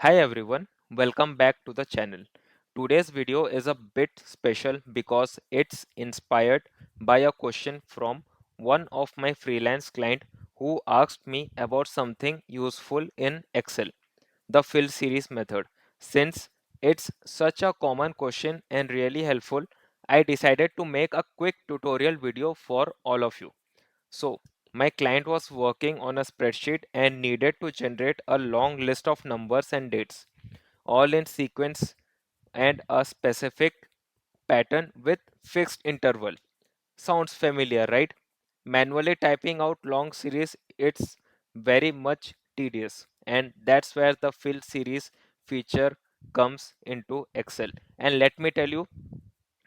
Hi everyone, welcome back to the channel. Today's video is a bit special because it's inspired by a question from one of my freelance client who asked me about something useful in Excel, the fill series method. Since it's such a common question and really helpful, I decided to make a quick tutorial video for all of you. So, my client was working on a spreadsheet and needed to generate a long list of numbers and dates, all in sequence and a specific pattern with fixed interval. Sounds familiar, right? Manually typing out long series, it's very much tedious, and that's where the fill series feature comes into Excel. And let me tell you,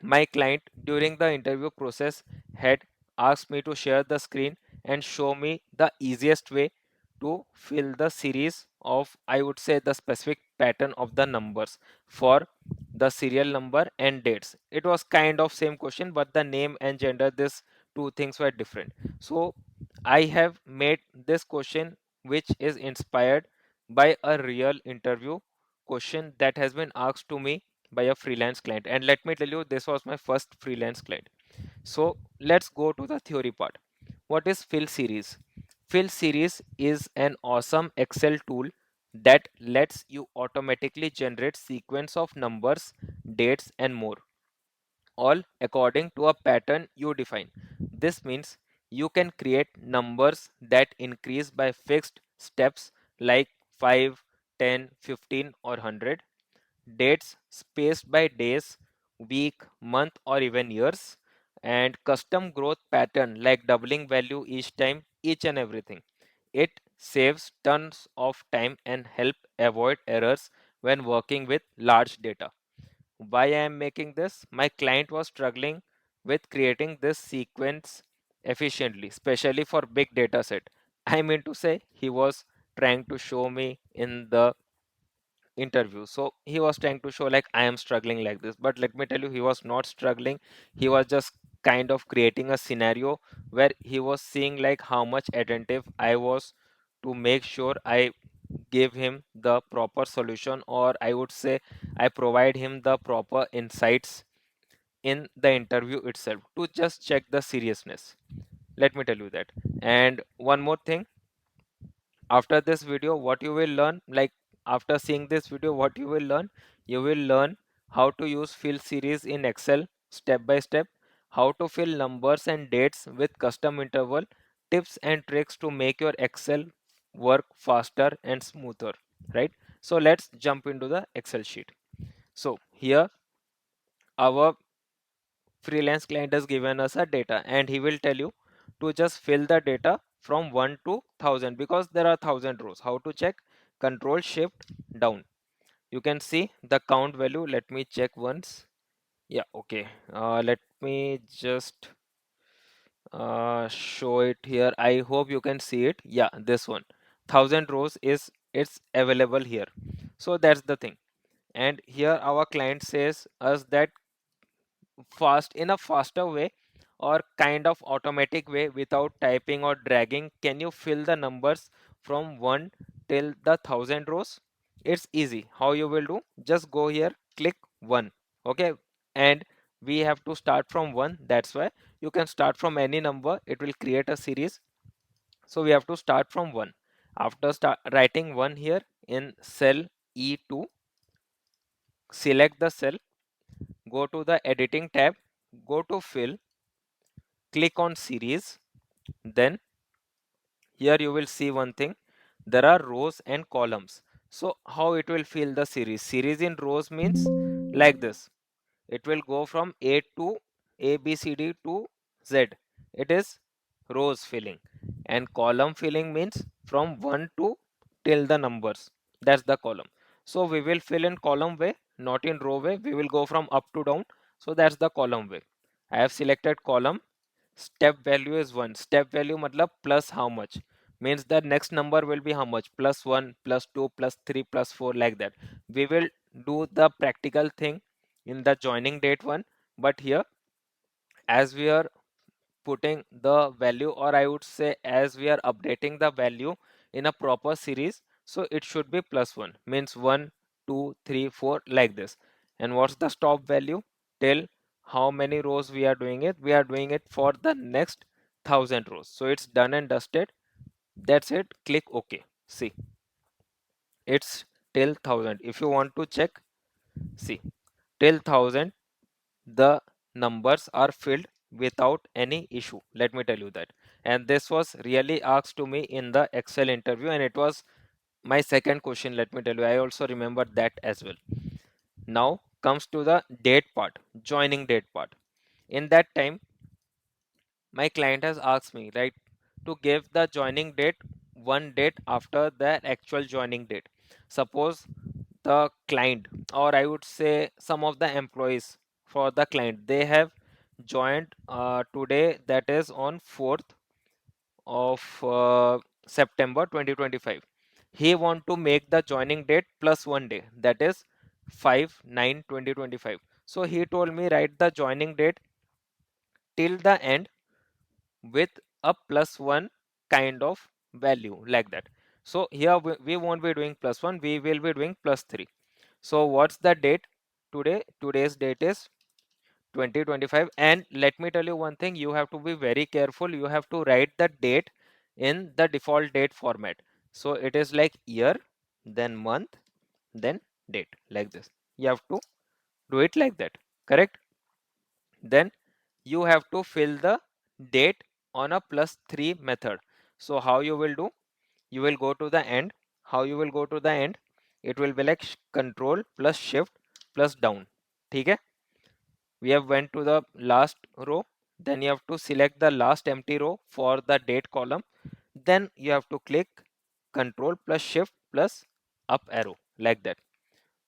my client during the interview process had asked me to share the screen and show me the easiest way to fill the series of, I would say, the specific pattern of the numbers for the serial number and dates. It was kind of same question, but the name and gender, these two things were different. So I have made this question which is inspired by a real interview question that has been asked to me by a freelance client. And let me tell you, this was my first freelance client. So let's go to the theory part. What is fill series? Fill series is an awesome Excel tool that lets you automatically generate sequence of numbers, dates and more, all according to a pattern you define. This means you can create numbers that increase by fixed steps like 5, 10, 15 or 100, dates spaced by days, week, month, or even years, and custom growth pattern like doubling value each time, each and everything. It saves tons of time and help avoid errors when working with large data. Why I am making this? My client was struggling with creating this sequence efficiently, especially for big data set. I mean to say he was trying to show me in the interview. So he was trying to show like I am struggling like this. But let me tell you, he was not struggling. He was just kind of creating a scenario where he was seeing like how much attentive I was to make sure I give him the proper solution, or I would say I provide him the proper insights in the interview itself to just check the seriousness. Let me tell you that. And one more thing, after this video what you will learn, like after seeing this video what you will learn how to use fill series in Excel step by step, how to fill numbers and dates with custom interval, tips and tricks to make your Excel work faster and smoother, right? So let's jump into the Excel sheet. So here our freelance client has given us a data and he will tell you to just fill the data from 1 to 1000 because there are 1000 rows. How to check? Control shift down, you can see the count value. Let me check once. Yeah, okay, let me just show it here. I hope you can see it. Yeah, this one, 1000 rows is it's available here. So that's the thing. And here our client says us that fast in a faster way or kind of automatic way without typing or dragging, can you fill the numbers from 1 till the 1000 rows? It's easy. How you will do? Just go here, click 1. Okay, and we have to start from 1. That's why you can start from any number, it will create a series. So we have to start from 1. After writing 1 here in cell E2, select the cell, go to the editing tab, go to fill, click on series. Then here you will see one thing, there are rows and columns. So how it will fill the series in rows means like this, it will go from A to A B C D to Z. It is rows filling. And column filling means from 1 to till the numbers, that's the column. So we will fill in column way, not in row way. We will go from up to down. So that's the column way. I have selected column. Step value is 1. Step value matlab plus how much, means the next number will be how much, plus 1 plus 2 plus 3 plus 4, like that. We will do the practical thing in the joining date one. But here, as we are putting the value, or I would say as we are updating the value in a proper series, So it should be +1, means 1, 2, 3, 4 like this. And what's the stop value? Till how many rows we are doing it? We are doing it for the next 1000 rows. So it's done and dusted. That's it. Click OK. See, it's till 1000. If you want to check, see, till 1000 the numbers are filled without any issue. Let me tell you that. And this was really asked to me in the Excel interview, and it was my second question. Let me tell you, I also remember that as well. Now comes to the date part, joining date part. In that time, my client has asked me, right, to give the joining date one date after the actual joining date. Suppose the client, or I would say some of the employees for the client, they have joined today, that is on 4th of September 2025. He want to make the joining date plus 1 day, that is 5/9/2025. So he told me write the joining date till the end with a +1 kind of value like that. So here we won't be doing +1, we will be doing +3. So what's the date today? Today's date is 2025. And let me tell you one thing, you have to be very careful. You have to write the date in the default date format. So it is like year, then month, then date, like this. You have to do it like that, correct? Then you have to fill the date on a +3 method. So how you will do? You will go to the end. How you will go to the end? It will be like control plus shift plus down. Okay? We have went to the last row. Then you have to select the last empty row for the date column. Then you have to click control plus shift plus up arrow like that.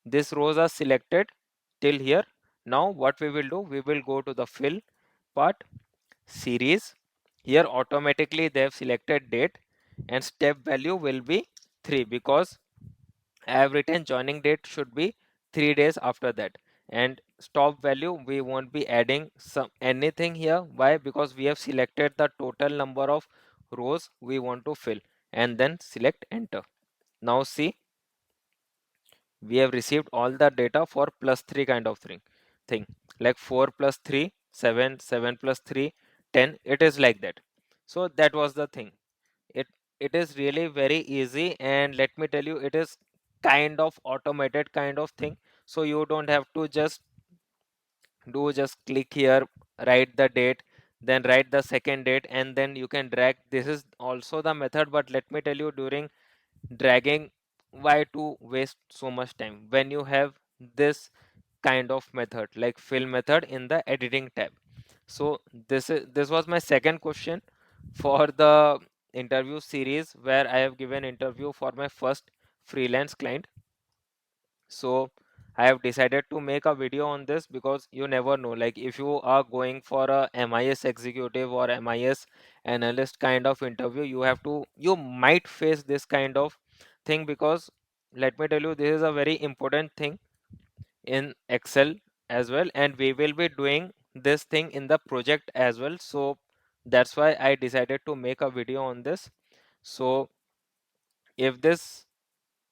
These rows are selected till here. Now what we will do? We will go to the fill part, series. Here automatically they have selected date, and step value will be 3 because I have written joining date should be 3 days after that. And stop value, we won't be adding some anything here. Why? Because we have selected the total number of rows we want to fill, and then select enter. Now see, we have received all the data for +3 kind of thing, like 4 plus 3 7, 7 plus 3 10. It is like that. So that was the thing. It is really very easy, and let me tell you, it is kind of automated kind of thing. So you don't have to just click here, write the date, then write the second date, and then you can drag. This is also the method, but let me tell you, during dragging, why to waste so much time when you have this kind of method like fill method in the editing tab. So this was my second question for the interview series, where I have given interview for my first freelance client. So I have decided to make a video on this because you never know, like if you are going for a MIS executive or MIS analyst kind of interview, you might face this kind of thing, because let me tell you, this is a very important thing in Excel as well, and we will be doing this thing in the project as well. So that's why I decided to make a video on this. So if this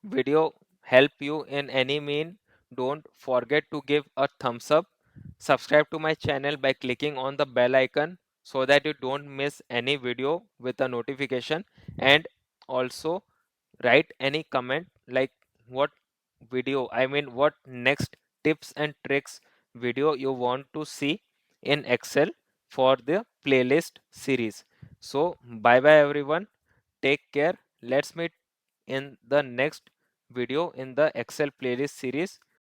video help you in any mean, don't forget to give a thumbs up. Subscribe to my channel by clicking on the bell icon so that you don't miss any video with a notification. And also write any comment like what video, I mean what next tips and tricks video you want to see in Excel for the playlist series. So bye bye everyone, take care. Let's meet in the next video in the Excel playlist series.